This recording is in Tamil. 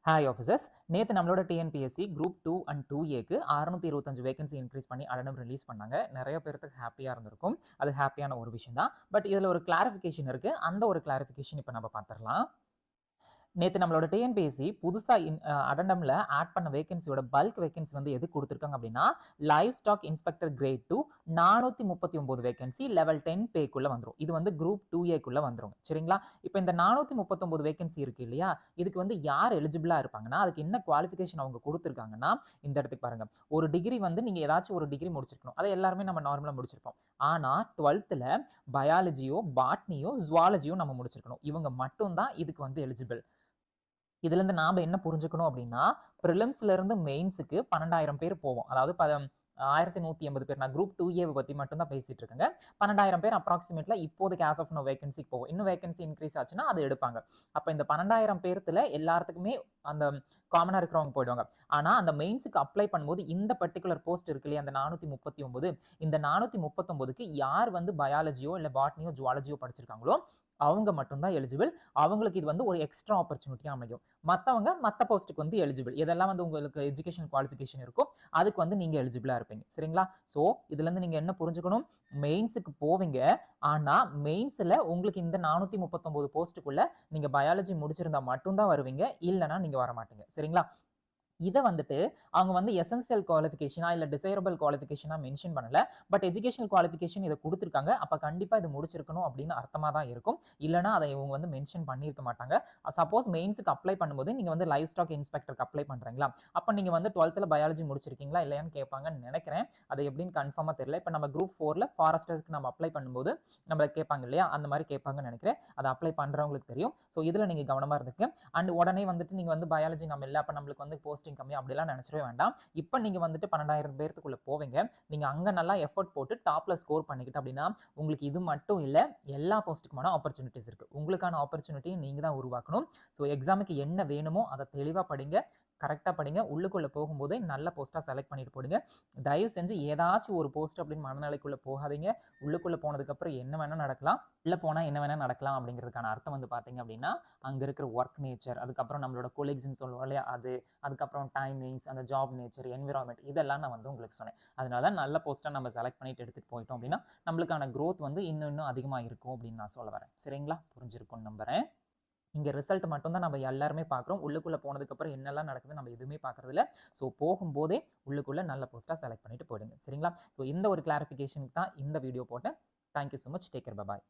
ஹாய் ஆஃபீஸர்ஸ், நேற்று நம்மளோட டிஎன்பிஎஸ்சி குரூப் 2 அண்ட் 2ஏக்கு 625 வேகன்சி இன்க்ரீஸ் பண்ணி அடனம் ரிலீஸ் பண்ணாங்க. நிறைய பேருக்கு ஹாப்பியாக இருந்திருக்கும். அது ஹாப்பியான ஒரு விஷயம் தான். பட் இதில் ஒரு கிளாரிஃபிகேஷன் இருக்குது. அந்த ஒரு கிளாரிஃபிகேஷன் இப்போ நம்ம பார்த்துடலாம். நேற்று நம்மளோட டிஎன்பிஎஸ்சி புதுசாக அடண்டமில் ஆட் பண்ண வேகன்சியோட பல்க் வேகன்சி வந்து எது கொடுத்துருக்காங்க அப்படின்னா, livestock inspector grade 2 439 vacancy level 10 பேக்குள்ளே வந்துடும். இது வந்து குரூப் 2ஏக்குள்ளே வந்துடும். சரிங்களா? இப்போ இந்த 439 வேகன்சி இருக்கு இல்லையா, இதுக்கு வந்து யார் எலிஜிபிளாக இருப்பாங்கன்னா, அதுக்கு என்ன குவாலிஃபிகேஷன் அவங்க கொடுத்துருக்காங்கன்னா, இந்த இடத்துக்கு பாருங்க, ஒரு டிகிரி வந்து நீங்கள் ஏதாச்சும் ஒரு டிகிரி முடிச்சிருக்கணும். அதை எல்லாருமே நம்ம நார்மலாக முடிச்சிருப்போம். ஆனால் 12th பயாலஜியோ பாட்னியோ ஜுவாலஜியோ நம்ம முடிச்சிருக்கணும். இவங்க மட்டும்தான் இதுக்கு வந்து எலிஜிபிள். இதுலேருந்து நாம் என்ன புரிஞ்சுக்கணும் அப்படின்னா, ப்ரிலிம்ஸ்லேருந்து மெயின்ஸுக்கு 12,000 பேர் போவோம். அதாவது 1180 பேர். நான் குரூப் 2ஏ பற்றி மட்டும்தான் பேசிட்டு இருக்கேங்க. 12,000 பேர் அப்ராக்சிமேட்ல இப்போதைக்கு ஆஸ் ஆஃப் நோ வேகன்சிக்கு போவோம். இன்னும் வேகன்சி இன்க்ரீஸ் ஆச்சுன்னா அது எடுப்பாங்க. அப்போ இந்த 12,000 பேர்த்துல எல்லாத்துக்குமே அந்த காமனாக இருக்கிறவங்க போயிடுவாங்க. ஆனால் அந்த மெயின்ஸுக்கு அப்ளை பண்ணும்போது இந்த பர்டிகுலர் போஸ்ட் இருக்கு இல்லையா, அந்த 439, இந்த 439க்கு யார் வந்து பயாலஜியோ இல்லை பாட்னியோ ஜுவாலஜியோ படிச்சிருக்காங்களோ அவங்க மட்டும்தான் எலிஜிபிள். அவங்களுக்கு இது வந்து ஒரு எக்ஸ்ட்ரா ஆப்பர்ச்சுனிட்டியாக அமையும். மற்றவங்க மற்ற போஸ்ட்டுக்கு வந்து எலிஜிபிள். எதெல்லாம் வந்து உங்களுக்கு எஜுகேஷன் குவாலிஃபிகேஷன் இருக்கோ அதுக்கு வந்து நீங்கள் எலிஜிபிளாக இருப்பீங்க. சரிங்களா? ஸோ இதுலேருந்து நீங்கள் என்ன புரிஞ்சுக்கணும், மெயின்ஸுக்கு போவீங்க. ஆனால் மெயின்ஸில் உங்களுக்கு இந்த 439 போஸ்ட்டுக்குள்ள நீங்கள் பயாலஜி முடிச்சிருந்தா மட்டும்தான் வருவீங்க, இல்லைன்னா நீங்கள் வர மாட்டீங்க. சரிங்களா? இதை வந்துட்டு அவங்க வந்து எசென்சியல் குவாலிஃபிகேஷனா இல்லை டிசைரபிள் குவாலிஃபிகேஷனா மென்ஷன் பண்ணல. பட் எஜுகேஷனல் குவாலிஃபிகேஷன் இதை கொடுத்துருக்காங்க. அப்போ கண்டிப்பாக இது முடிச்சிருக்கணும் அப்படின்னு அர்த்தமாக தான் இருக்கும். இல்லைனா அதை இவங்க வந்து மென்ஷன் பண்ணியிருக்க மாட்டாங்க. சப்போஸ் மெயின்ஸுக்கு அப்ளை பண்ணும்போது நீங்கள் வந்து லைவ் ஸ்டாக் இன்ஸ்பெக்டருக்கு அப்ளை பண்ணுறீங்களா, அப்போ நீங்கள் வந்து 12th பயாலஜி முடிச்சிருக்கீங்களா இல்லையான்னு கேட்பாங்கன்னு நினைக்கிறேன். அது எப்படின்னு கன்ஃபார்மாக தெரியல. இப்போ நம்ம குரூப் 4 ஃபாரஸ்டர்ஸ்க்கு நம்ம அப்ளை பண்ணும்போது நம்மளை கேட்பாங்க இல்லையா, அந்த மாதிரி கேட்பாங்கன்னு நினைக்கிறேன். அதை அப்ளை பண்ணுறவங்களுக்கு தெரியும். ஸோ இதில் நீங்கள் கவனமாக இருந்துக்கு. அண்ட் உடனே வந்துட்டு நீங்கள் வந்து பயாலஜி நம்ம இல்லை, அப்போ நம்மளுக்கு வந்து போஸ்டிங் கம்மி அப்படிலாம் நினைச்சிடவே வேண்டாம். இப்போ நீங்க வந்துட்டு 12,000 பேர்த்துக்குள்ள போவீங்க. நீங்க அங்க நல்லா எஃபோர்ட் போட்டு டாப்ல ஸ்கோர் பண்ணிக்கிட்டு அப்படின்னா உங்களுக்கு இது மட்டும் இல்ல, எல்லா போஸ்ட்டுக்குமான ஆப்பர்ச்சுனிட்டிஸ் இருக்கு. உங்களுக்கான ஆப்பர்ச்சுனிட்டியை நீங்க தான் உருவாக்கணும். ஸோ எக்ஸாமுக்கு என்ன வேணுமோ அதை தெளிவா படிங்க, கரெக்டாக படிங்க. உள்ளுக்குள்ளே போகும்போதே நல்ல போஸ்ட்டாக செலக்ட் பண்ணிட்டு போடுங்க. தயவு செஞ்சு ஏதாச்சும் ஒரு போஸ்ட் அப்படின்னு மனநிலைக்குள்ளே போகாதீங்க. உள்ளுக்குள்ளே போனதுக்கப்புறம் என்ன வேணால் நடக்கலாம், உள்ளே போனால் என்ன வேணால் நடக்கலாம் அப்படிங்கிறதுக்கான அர்த்தம் வந்து பார்த்தீங்க அப்படின்னா, அங்கே இருக்கிற ஒர்க் நேச்சர், அதுக்கப்புறம் நம்மளோட கொலீக்ஸ்ன்னு சொல்லுவோம் இல்லையா அது, அதுக்கப்புறம் டைமிங்ஸ், அந்த ஜாப் நேச்சர், என்விரான்மெண்ட், இதெல்லாம் நான் வந்து உங்களுக்கு சொன்னேன். அதனால தான் நல்ல போஸ்ட்டாக நம்ம செலக்ட் பண்ணிட்டு எடுத்துகிட்டு போயிட்டோம் அப்படின்னா நம்மளுக்கான க்ரோத் வந்து இன்னும் அதிகமாக இருக்கும் அப்படின்னு நான் சொல்ல வரேன். சரிங்களா? புரிஞ்சிருக்கும்னு நம்புறேன். இங்கே ரிசல்ட் மட்டும்தான் நம்ம எல்லாருமே பார்க்குறோம். உள்ளுக்குள்ளே போனதுக்கப்புறம் என்னெல்லாம் நடக்குது நம்ம எதுவுமே பார்க்குறதில்ல. ஸோ போகும்போதே உள்ளுக்குள்ளே நல்ல போஸ்ட்டாக செலக்ட் பண்ணிட்டு போயிடுங்க. சரிங்களா? ஸோ இந்த ஒரு கிளாரிஃபிகேஷனுக்கு தான் இந்த வீடியோ போட்டேன். Thank you so much. Take care. பாய்.